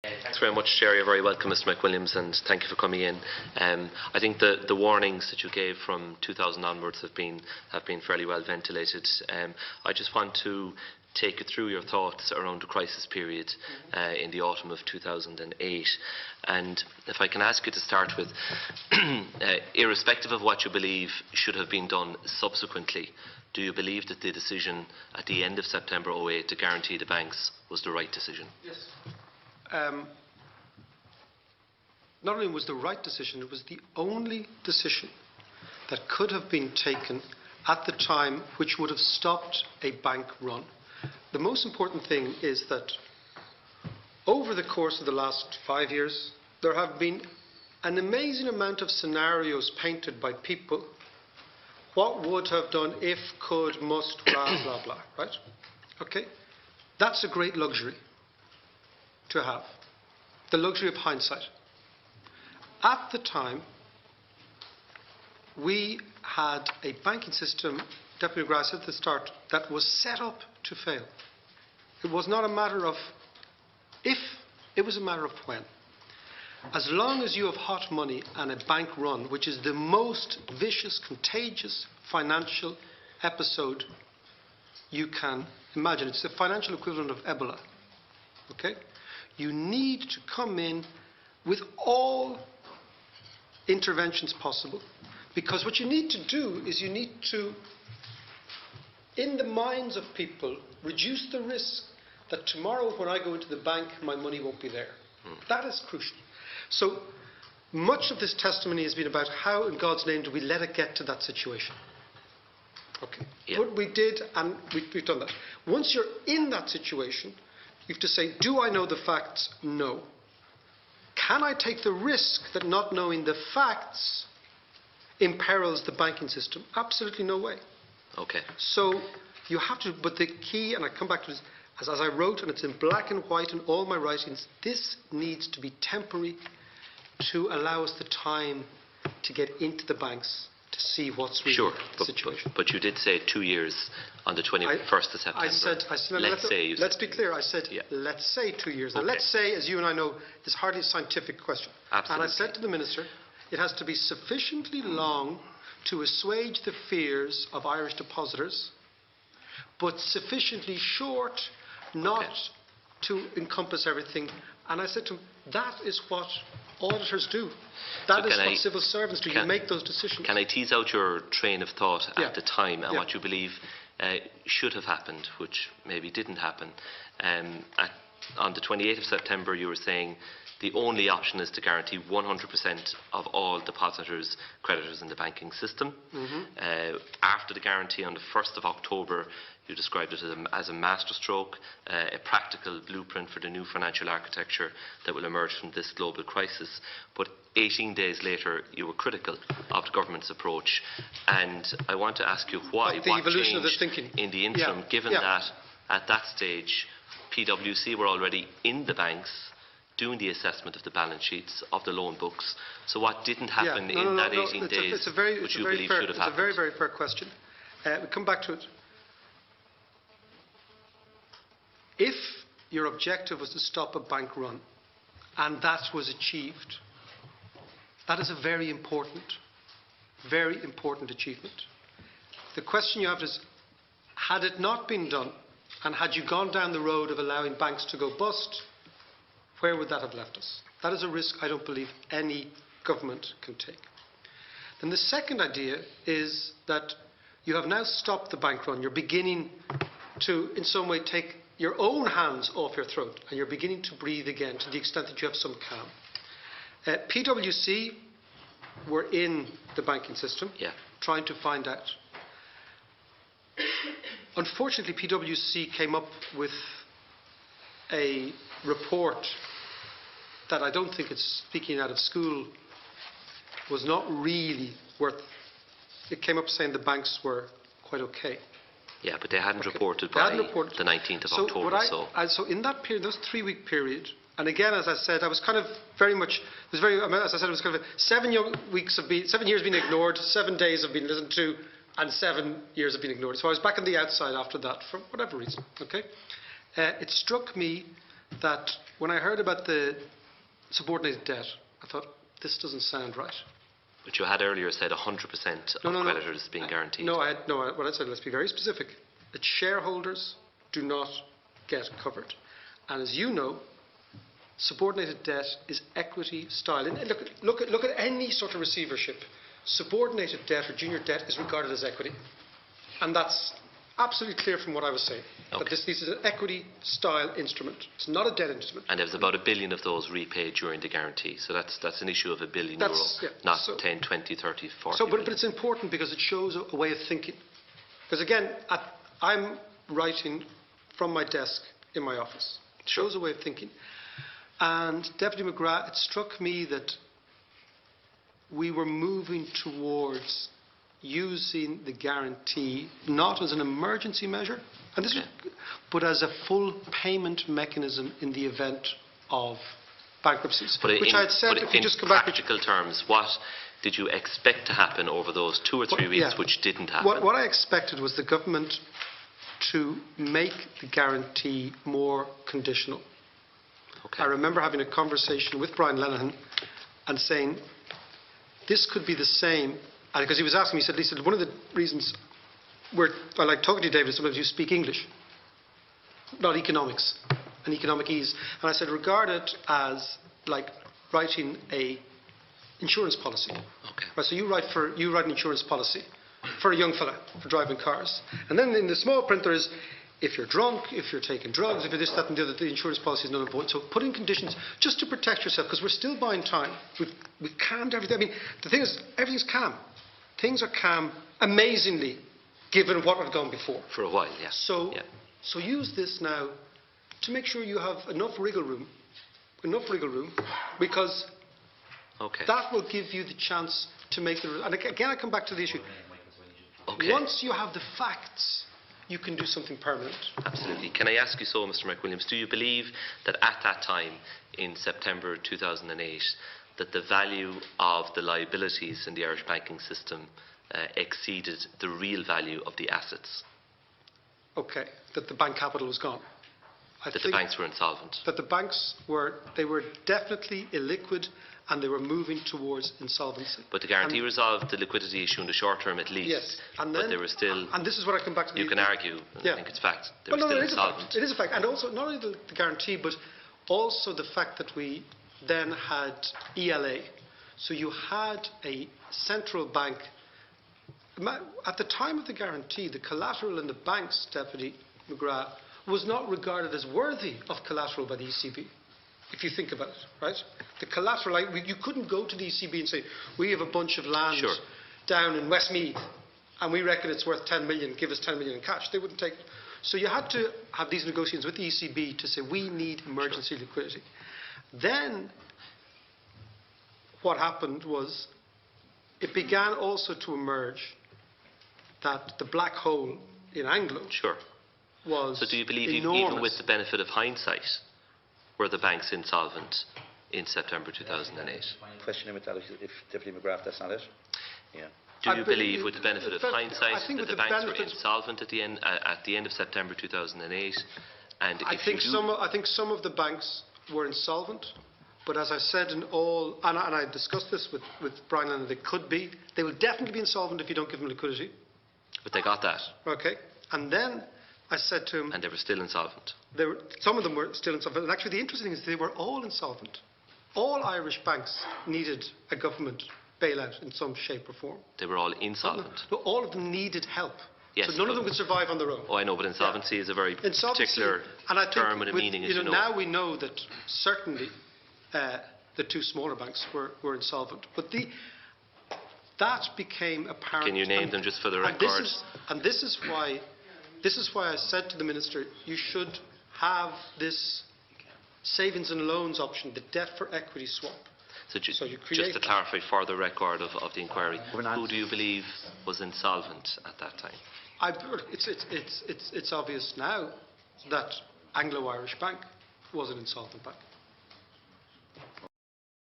Thanks very much, Chair. You're very welcome, Mr. McWilliams, and thank you for coming in. I think the warnings that you gave from 2000 onwards have been fairly well ventilated. I just want to take you through your thoughts around the crisis period in the autumn of 2008. And if I can ask you to start with, irrespective of what you believe should have been done subsequently, do you believe that the decision at the end of September 2008 to guarantee the banks was the right decision? Yes. Not only was the right decision, it was the only decision that could have been taken at the time which would have stopped a bank run. The most important thing is that over the course of the last 5 years, there have been an amazing amount of scenarios painted by people. What would have done if, could, must, blah, blah, blah, right? Okay? That's a great luxury to have. The luxury of hindsight. At the time, we had a banking system, Deputy McGrath said at the start, that was set up to fail. It was not a matter of if, it was a matter of when. As long as you have hot money and a bank run, which is the most vicious, contagious financial episode you can imagine. It's the financial equivalent of Ebola. Okay? You need to come in with all interventions possible. Because what you need to do is you need to, in the minds of people, reduce the risk that tomorrow when I go into the bank, my money won't be there. That is crucial. So much of this testimony has been about how, in God's name, do we let it get to that situation. Okay. Yeah. What we did, and we've done that. Once you're in that situation, you have to say, do I know the facts? No. Can I take the risk that not knowing the facts imperils the banking system? Absolutely no way. Okay. So you have to, but the key, and I come back to this, as I wrote, and it's in black and white in all my writings, this needs to be temporary to allow us the time to get into the banks to see what's really the situation. But you did say 2 years on the 21st of September. I said let's be clear. I said, let's say 2 years. Okay. And let's say, as you and I know, is hardly a scientific question. Absolutely. And I said to the Minister, it has to be sufficiently long to assuage the fears of Irish depositors, but sufficiently short not to encompass everything. And I said to him, that is what auditors do. That is what civil servants do. You make those decisions. Can I tease out your train of thought at the time and what you believe should have happened, which maybe didn't happen? On the 28th of September, you were saying the only option is to guarantee 100% of all depositors, creditors in the banking system. After the guarantee on the 1st of October, you described it as a masterstroke, a practical blueprint for the new financial architecture that will emerge from this global crisis. But 18 days later, you were critical of the government's approach. And I want to ask you why. The evolution of this thinking. In the interim, given that at that stage, PwC were already in the banks doing the assessment of the balance sheets, of the loan books. So what didn't happen in that 18 days, which you believe should have happened? It's a very, very fair question. We come back to it. If your objective was to stop a bank run, and that was achieved, that is a very important achievement. The question you have is, had it not been done, and had you gone down the road of allowing banks to go bust, where would that have left us? That is a risk I don't believe any government can take. Then the second idea is that you have now stopped the bank run. You're beginning to, in some way, take your own hands off your throat, and you're beginning to breathe again to the extent that you have some calm. PwC were in the banking system, trying to find out. Unfortunately, PwC came up with a report that I don't think it's speaking out of school was not really worth. It came up saying the banks were quite okay. Yeah, but they hadn't reported by the 19th of October. So in that period, those 3-week period, and again, as I said, I was kind of very much, as I said, it was kind of 7 years being ignored, 7 days have been listened to, and 7 years have been ignored. So I was back on the outside after that, for whatever reason. Okay, it struck me that when I heard about the subordinated debt, I thought, this doesn't sound right. But you had earlier said 100% of creditors being guaranteed. What I said, let's be very specific, that shareholders do not get covered. And as you know, subordinated debt is equity style. And look at any sort of receivership. Subordinated debt or junior debt is regarded as equity. And that's absolutely clear from what I was saying. Okay. That this is an equity style instrument. It's not a debt instrument. And there was about 1 billion of those repaid during the guarantee. So that's an issue of €1 billion, not 10, 20, 30, 40 But it's important because it shows a way of thinking. Because again, I'm writing from my desk in my office. It shows a way of thinking. And Deputy McGrath, it struck me that we were moving towards using the guarantee not as an emergency measure, but as a full payment mechanism in the event of bankruptcies. But which I had said, if you just come back, practical terms, what did you expect to happen over those 2 or 3 weeks which didn't happen? What I expected was the government to make the guarantee more conditional. Okay. I remember having a conversation with Brian Lenihan and saying, this could be the same, and because he was asking me, he said, one of the reasons I like talking to you, David, is sometimes you speak English, not economics and economic ease. And I said, regard it as like writing a insurance policy. Okay. Right, so you write an insurance policy for a young fella for driving cars. And then in the small print there is, if you're drunk, if you're taking drugs, if you're this, that and the other, the insurance policy is null and void. So put in conditions just to protect yourself, because we're still buying time. We've calmed everything. I mean, the thing is, everything's calm. Things are calm, amazingly, given what had gone before. For a while, yes. So use this now to make sure you have enough wriggle room, because that will give you the chance to make the... And again, I come back to the issue. Okay. Once you have the facts, you can do something permanent. Absolutely. Can I ask you so, Mr. McWilliams, do you believe that at that time, in September 2008, that the value of the liabilities in the Irish banking system exceeded the real value of the assets? Okay, that the bank capital was gone. That the banks were insolvent? That the banks were definitely illiquid and they were moving towards insolvency. But the guarantee resolved the liquidity issue in the short term at least. Yes. But they were still... And this is what I come back to. You can argue, I think it's fact, they were still insolvent. It is a fact. And also, not only the guarantee, but also the fact that we then had ELA. So you had a central bank. At the time of the guarantee, the collateral in the banks, Deputy McGrath, was not regarded as worthy of collateral by the ECB, if you think about it, right? The collateral, you couldn't go to the ECB and say, we have a bunch of land down in Westmeath and we reckon it's worth 10 million, give us 10 million in cash. They wouldn't take it. So you had to have these negotiations with the ECB to say, we need emergency liquidity. Then what happened was it began also to emerge that the black hole in Anglo was So do you believe, enormous. even with the benefit of hindsight, were the banks insolvent in September 2008? Question with that, if Deputy McGrath, that's not it? Yeah. Do you believe, with the benefit of hindsight, that the banks were insolvent at the end of September 2008? And I think some of the banks were insolvent, but as I said and I discussed this with Brian Lennon, they will definitely be insolvent if you don't give them liquidity. But they got that. Okay. And then I said to him... And they were still insolvent. Some of them were still insolvent. And actually the interesting thing is they were all insolvent. All Irish banks needed a government bailout in some shape or form. They were all insolvent? No, all of them needed help. Yes, so none of them could survive on their own. Oh, I know, but insolvency is a very particular term and a meaning, as you know. Now we know that certainly the two smaller banks were insolvent. But that became apparent. Can you name them just for the record? This is why I said to the Minister, you should have this savings and loans option, the debt for equity swap. So just to clarify for the record of the inquiry, who do you believe was insolvent at that time? It's obvious now that Anglo-Irish Bank was an insolvent bank.